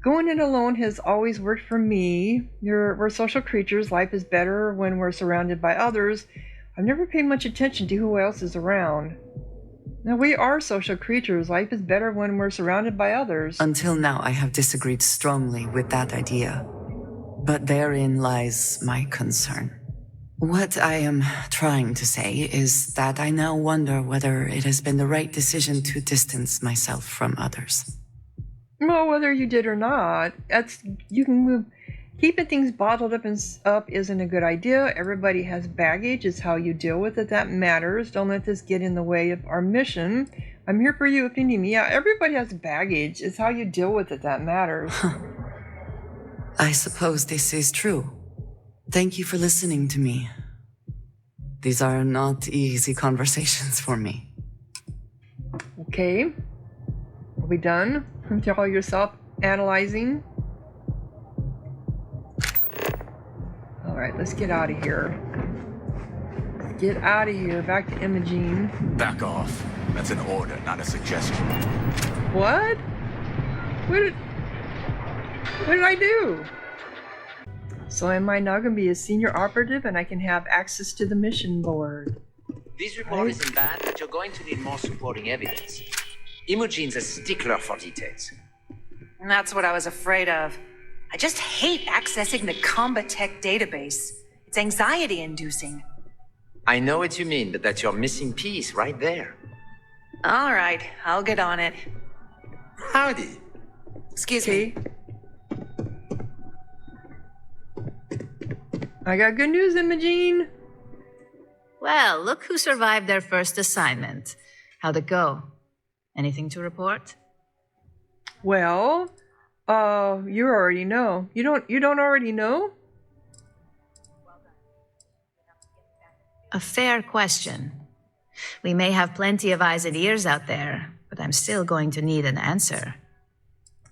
Going it alone has always worked for me. We're social creatures. Life is better when we're surrounded by others. I've never paid much attention to who else is around. Now, we are social creatures. Life is better when we're surrounded by others. Until now, I have disagreed strongly with that idea. But therein lies my concern. What I am trying to say is that I now wonder whether it has been the right decision to distance myself from others. Well, whether you did or not, you can move. Keeping things bottled up isn't a good idea. Everybody has baggage. It's how you deal with it that matters. Don't let this get in the way of our mission. I'm here for you if you need me. Yeah, everybody has baggage. It's how you deal with it that matters. I suppose this is true. Thank you for listening to me. These are not easy conversations for me. Okay. Are we done with all your self-analyzing? All right, let's get out of here. Let's get out of here. Back to Imogene. Back off. That's an order, not a suggestion. What? What did I do? So am I now going to be a senior operative and I can have access to the mission board? This report isn't bad, but you're going to need more supporting evidence. Imogene's a stickler for details. That's what I was afraid of. I just hate accessing the Combat Tech database. It's anxiety-inducing. I know what you mean, but that's your missing piece right there. All right, I'll get on it. Howdy. Excuse me. I got good news, Imogene. Well, look who survived their first assignment. How'd it go? Anything to report? Well, you already know. You don't already know? A fair question. We may have plenty of eyes and ears out there, but I'm still going to need an answer.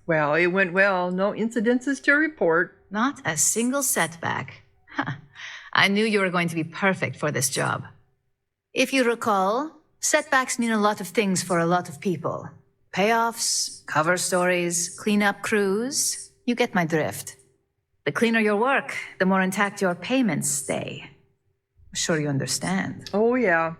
Well, it went well. No incidences to report. Not a single setback. I knew you were going to be perfect for this job. If you recall, setbacks mean a lot of things for a lot of people. Payoffs, cover stories, cleanup crews. You get my drift. The cleaner your work, the more intact your payments stay. I'm sure you understand. Oh, yeah.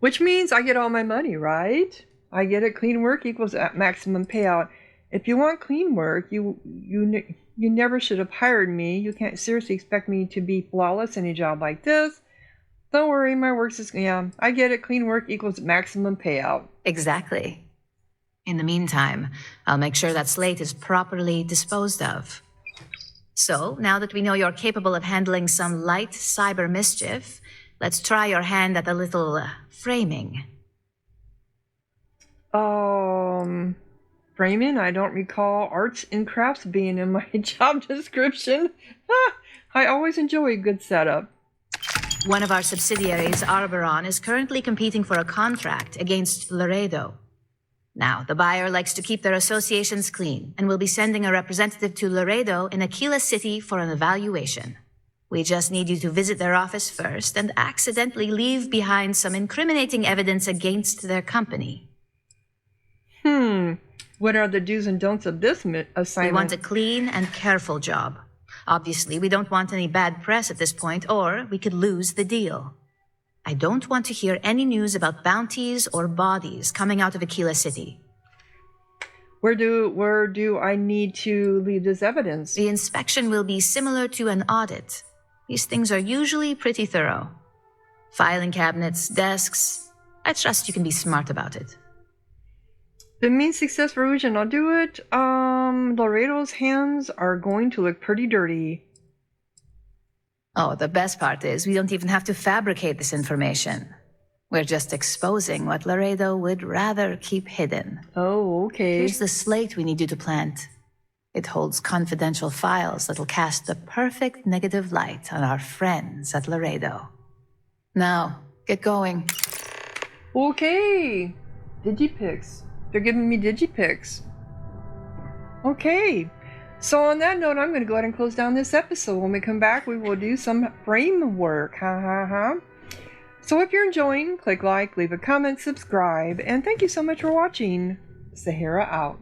Which means I get all my money, right? I get it. Clean work equals maximum payout. If you want clean work, you never should have hired me. You can't seriously expect me to be flawless in a job like this. Don't worry, my work's just, yeah, I get it. Clean work equals maximum payout. Exactly. In the meantime, I'll make sure that slate is properly disposed of. So, now that we know you're capable of handling some light cyber mischief, let's try your hand at a little framing. Framing? I don't recall arts and crafts being in my job description. I always enjoy a good setup. One of our subsidiaries, Arboron, is currently competing for a contract against Laredo. Now, the buyer likes to keep their associations clean and will be sending a representative to Laredo in Aquila City for an evaluation. We just need you to visit their office first and accidentally leave behind some incriminating evidence against their company. What are the do's and don'ts of this assignment? We want a clean and careful job. Obviously, we don't want any bad press at this point, or we could lose the deal. I don't want to hear any news about bounties or bodies coming out of Aquila City. Where do I need to leave this evidence? The inspection will be similar to an audit. These things are usually pretty thorough. Filing cabinets, desks. I trust you can be smart about it. The mean success for Ryugin, I'll do it. Laredo's hands are going to look pretty dirty. Oh, the best part is we don't even have to fabricate this information. We're just exposing what Laredo would rather keep hidden. Oh, okay. Here's the slate we need you to plant. It holds confidential files that'll cast the perfect negative light on our friends at Laredo. Now, get going. Okay. Digipics. They're giving me digipics. Okay. So on that note, I'm going to go ahead and close down this episode. When we come back, we will do some framework. So if you're enjoying, click like, leave a comment, subscribe, and thank you so much for watching. Sahara out.